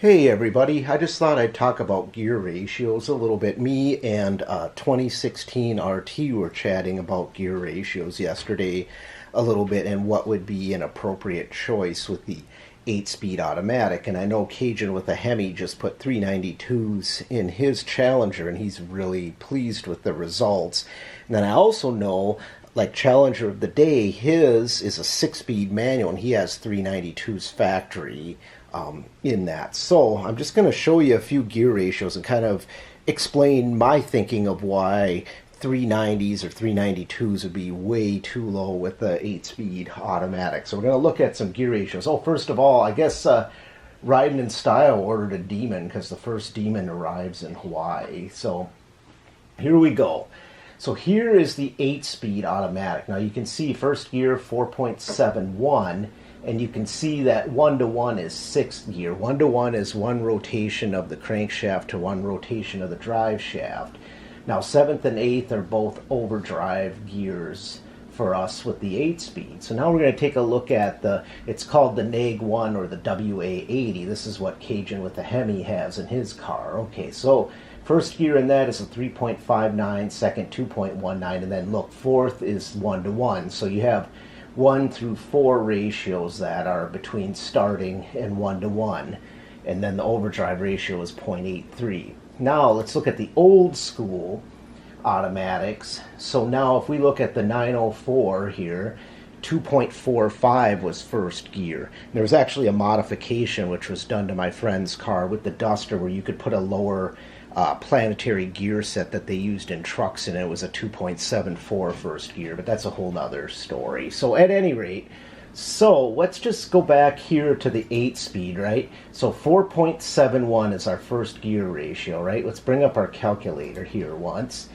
Hey everybody, I just thought I'd talk about gear ratios a little bit. Me and 2016 RT were chatting about gear ratios yesterday a little bit and what would be an appropriate choice with the 8-speed automatic. And I know Cajun with a Hemi just put 392s in his Challenger and he's really pleased with the results. And then I also know like Challenger of the Day, his is a 6-speed manual and he has 392s factory in that. So I'm just going to show you a few gear ratios and kind of explain my thinking of why 390s or 392s would be way too low with the 8-speed automatic. So we're going to look at some gear ratios. Oh, first of all, I guess Riding in Style ordered a Demon because the first Demon arrives in Hawaii. So here we go. So here is the 8-speed automatic. Now you can see first gear 4.71, and you can see that 1-to-1 is 6th gear. 1-to-1 is one rotation of the crankshaft to one rotation of the drive shaft. Now 7th and 8th are both overdrive gears for us with the 8-speed. So now we're going to take a look at it's called the NAG 1 or the WA80. This is what Cajun with the Hemi has in his car. Okay, so first gear in that is a 3.59, second 2.19, and then look, fourth is 1-to-1. So you have 1 through 4 ratios that are between starting and 1-to-1. And then the overdrive ratio is 0.83. Now let's look at the old school automatics. So now if we look at the 904 here, 2.45 was first gear. There was actually a modification which was done to my friend's car with the Duster where you could put a lower planetary gear set that they used in trucks, and it was a 2.74 first gear, but that's a whole nother story. So at any rate, so let's just go back here to the 8-speed, right? So 4.71 is our first gear ratio, right? Let's bring up our calculator here once.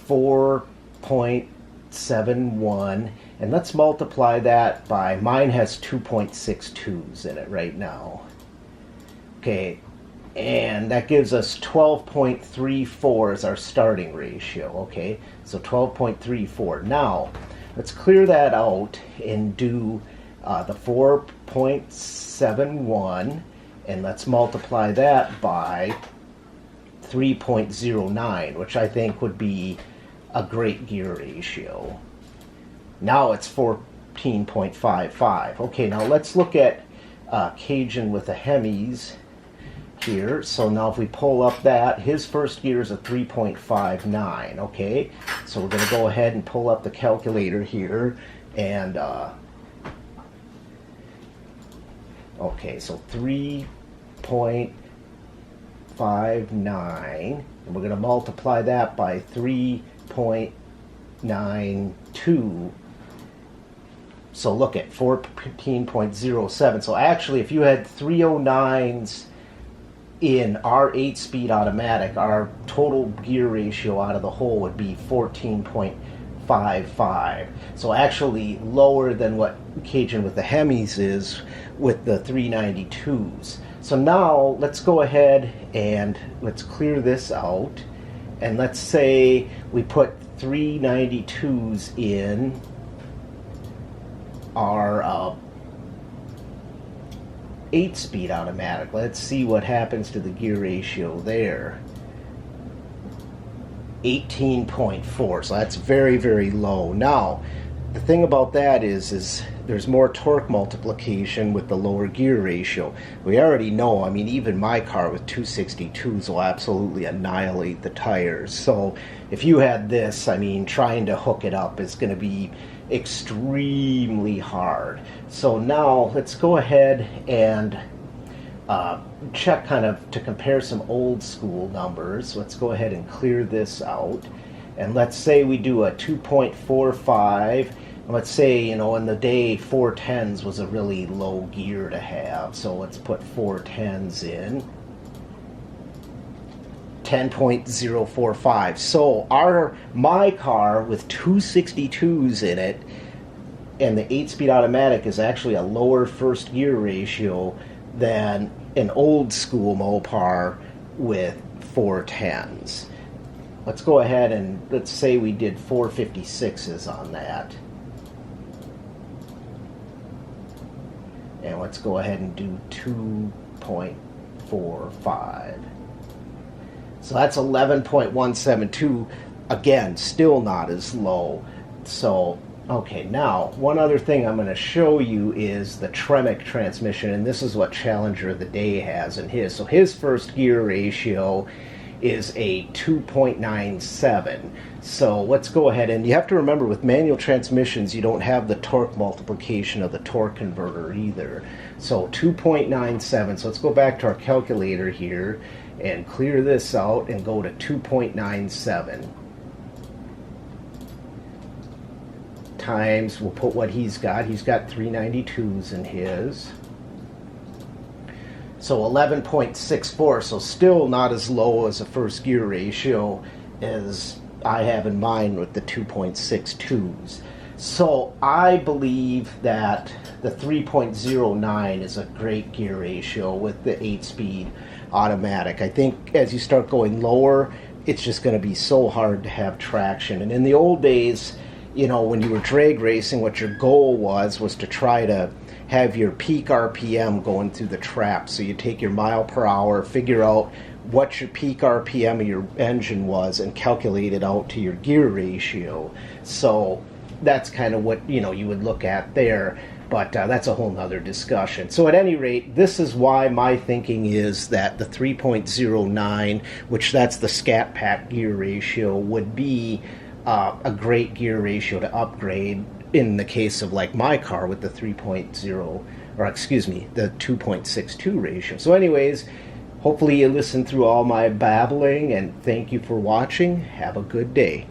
4.71, and let's multiply that by, mine has 2.62s in it right now. Okay, and that gives us 12.34 as our starting ratio, okay? So 12.34. Now, let's clear that out and do the 4.71, and let's multiply that by 3.09, which I think would be a great gear ratio. Now it's 14.55. Okay, now let's look at Cajun with the Hemis here. So now if we pull up that, his first gear is a 3.59. Okay, so we're going to go ahead and pull up the calculator here, and okay, so 3.59, and we're going to multiply that by 3.92. So look at 14.07. So actually, if you had 309s in our 8-speed automatic, our total gear ratio out of the whole would be 14.55. So actually lower than what Cajun with the Hemis is with the 392s. So now let's go ahead and let's clear this out. And let's say we put 392s in our 8-speed automatic. Let's see what happens to the gear ratio there. 18.4. So that's very, very low. Now, the thing about that is there's more torque multiplication with the lower gear ratio. We already know, I mean, even my car with 262s will absolutely annihilate the tires. So if you had this, I mean, trying to hook it up is going to be extremely hard. So now let's go ahead and check kind of to compare some old school numbers. Let's go ahead and clear this out, and let's say we do a 2.45. Let's say, you know, in the day 410s was a really low gear to have, so let's put 410s in. 10.045. So my car with 262s in it and the 8-speed automatic is actually a lower first gear ratio than an old school Mopar with 410s. Let's go ahead and let's say we did 456s on that. And let's go ahead and do 4, 5. So that's 11.172. Again, still not as low. So, okay, now, one other thing I'm going to show you is the Tremec transmission, and this is what Challenger of the Day has in his. So his first gear ratio is a 2.97. So let's go ahead, and you have to remember with manual transmissions you don't have the torque multiplication of the torque converter either. So 2.97. So let's go back to our calculator here and clear this out and go to 2.97 times, we'll put what he's got 392s in his, so 11.64. So still not as low as a first gear ratio as I have in mind with the 2.62s. So I believe that the 3.09 is a great gear ratio with the 8-speed automatic. I think as you start going lower, it's just going to be so hard to have traction. And in the old days, you know, when you were drag racing, what your goal was to try to have your peak RPM going through the trap. So you take your mile per hour, figure out what your peak RPM of your engine was, and calculate it out to your gear ratio. So that's kind of what, you know, you would look at there. But that's a whole nother discussion. So at any rate, this is why my thinking is that the 3.09, which that's the Scat Pack gear ratio, would be a great gear ratio to upgrade in the case of like my car with the 3.0, or excuse me, the 2.62 ratio. So anyways, hopefully you listened through all my babbling, and thank you for watching. Have a good day.